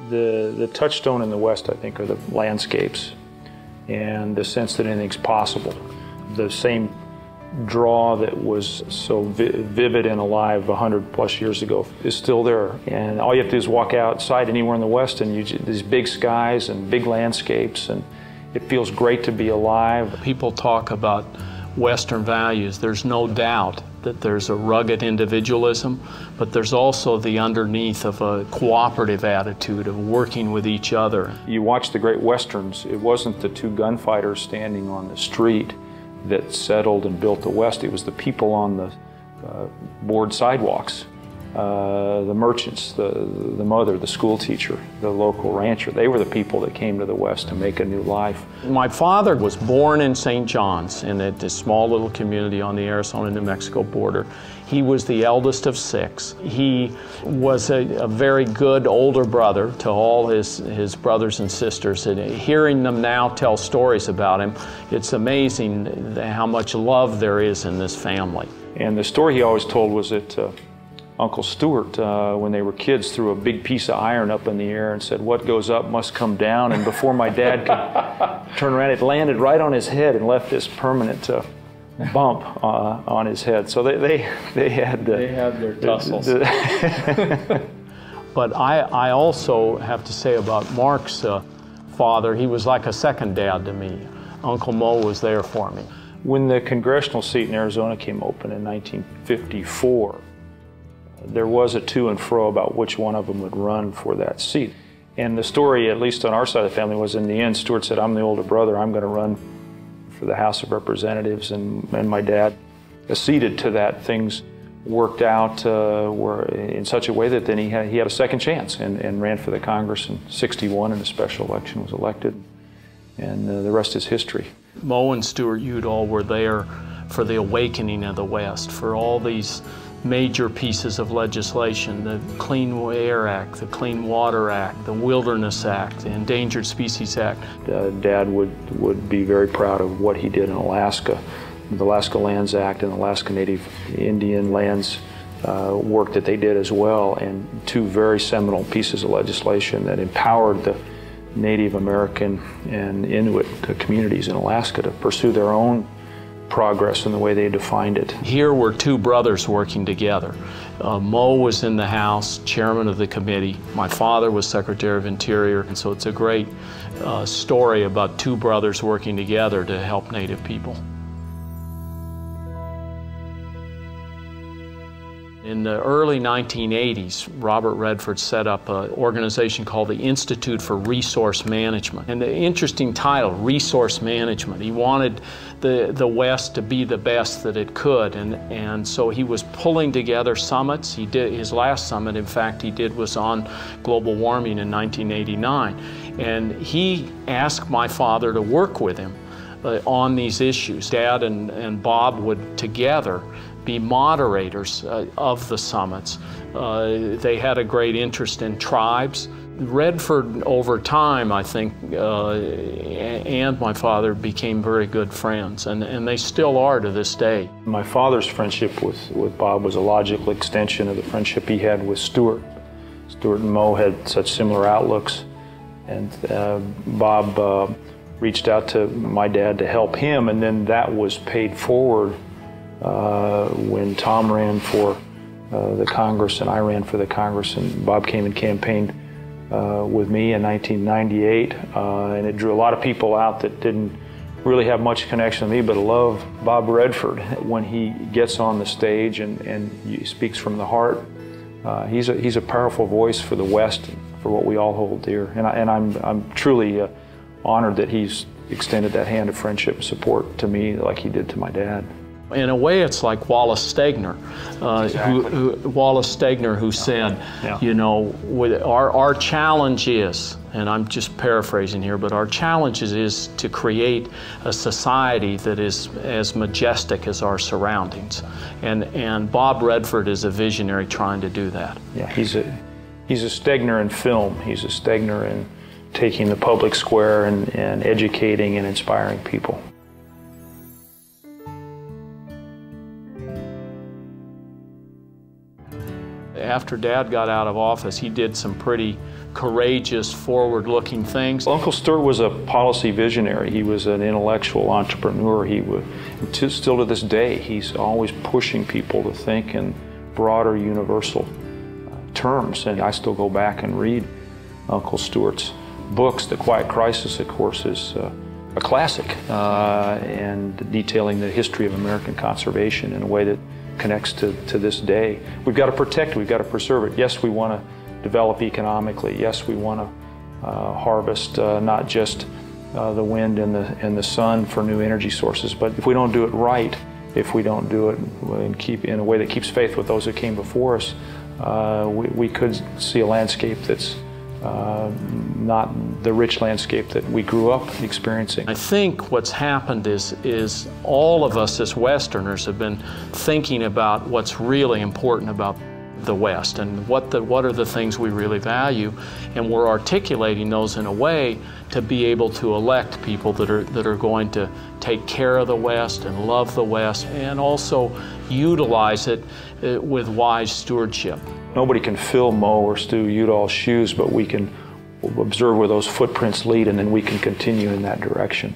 The touchstone in the West, I think, are the landscapes and the sense that anything's possible. The same draw that was so vivid and alive 100+ years ago is still there. And all you have to do is walk outside anywhere in the West and these big skies and big landscapes, and it feels great to be alive. People talk about Western values. There's no doubt that there's a rugged individualism, but there's also the underneath of a cooperative attitude of working with each other. You watch the great Westerns, it wasn't the two gunfighters standing on the street that settled and built the West. It was the people on the board sidewalks, the merchants, the mother, the school teacher, the local rancher. They were the people that came to the West to make a new life. My father was born in St. John's, in a small little community on the Arizona-New Mexico border. He was the eldest of 6. He was a very good older brother to all his brothers and sisters. And hearing them now tell stories about him, it's amazing how much love there is in this family. And the story he always told was that Uncle Stewart, when they were kids, threw a big piece of iron up in the air and said, "What goes up must come down." And before my dad could turn around, it landed right on his head and left this permanent bump on his head. So they had their tussles. But I also have to say about Mark's father, he was like a second dad to me. Uncle Mo was there for me. When the congressional seat in Arizona came open in 1954, there was a to and fro about which one of them would run for that seat. And the story, at least on our side of the family, was in the end, Stewart said, "I'm the older brother, I'm going to run for the House of Representatives," and my dad acceded to that. Things worked out were in such a way that then he had a second chance and ran for the Congress in '61 in a special election, was elected, and the rest is history. Mo and Stuart Udall were there for the awakening of the West, for all these major pieces of legislation, the Clean Air Act, the Clean Water Act, the Wilderness Act, the Endangered Species Act. Dad would be very proud of what he did in Alaska, the Alaska Lands Act and the Alaska Native Indian Lands work that they did as well, and 2 very seminal pieces of legislation that empowered the Native American and Inuit communities in Alaska to pursue their own progress in the way they defined it. Here were 2 brothers working together. Mo was in the House, chairman of the committee. My father was Secretary of Interior, and so it's a great story about 2 brothers working together to help Native people. In the early 1980s, Robert Redford set up an organization called the Institute for Resource Management. And the interesting title, Resource Management. He wanted the West to be the best that it could, and so he was pulling together summits. He did his last summit, in fact, he did was on global warming in 1989. And he asked my father to work with him on these issues. Dad and Bob would together be moderators of the summits. They had a great interest in tribes. Redford, over time, I think, and my father became very good friends, and they still are to this day. My father's friendship with Bob was a logical extension of the friendship he had with Stewart. Stewart and Mo had such similar outlooks, and Bob reached out to my dad to help him, and then that was paid forward when Tom ran for the Congress and I ran for the Congress, and Bob came and campaigned with me in 1998, and it drew a lot of people out that didn't really have much connection to me but love Bob Redford. When he gets on the stage and he speaks from the heart, he's a powerful voice for the West, for what we all hold dear, and I'm truly honored that he's extended that hand of friendship and support to me like he did to my dad. In a way, it's like Wallace Stegner, who said, you know, our challenge is, and I'm just paraphrasing here, but our challenge is to create a society that is as majestic as our surroundings. And Bob Redford is a visionary trying to do that. Yeah, he's a Stegner in film. He's a Stegner in taking the public square and educating and inspiring people. After Dad got out of office, he did some pretty courageous, forward-looking things. Uncle Stuart was a policy visionary. He was an intellectual entrepreneur. Still to this day, he's always pushing people to think in broader, universal terms. And I still go back and read Uncle Stuart's books. The Quiet Crisis, of course, is a classic, and detailing the history of American conservation in a way that connects to this day. We've got to protect it, we've got to preserve it. Yes, we want to develop economically. Yes, we want to harvest not just the wind and the sun for new energy sources, but if we don't do it right, if we don't do it and keep in a way that keeps faith with those that came before us, we could see a landscape that's not the rich landscape that we grew up experiencing. I think what's happened is all of us as Westerners have been thinking about what's really important about the West and what are the things we really value, and we're articulating those in a way to be able to elect people that are going to take care of the West and love the West and also utilize it with wise stewardship. Nobody can fill Mo or Stu Udall's shoes, but we can observe where those footprints lead, and then we can continue in that direction.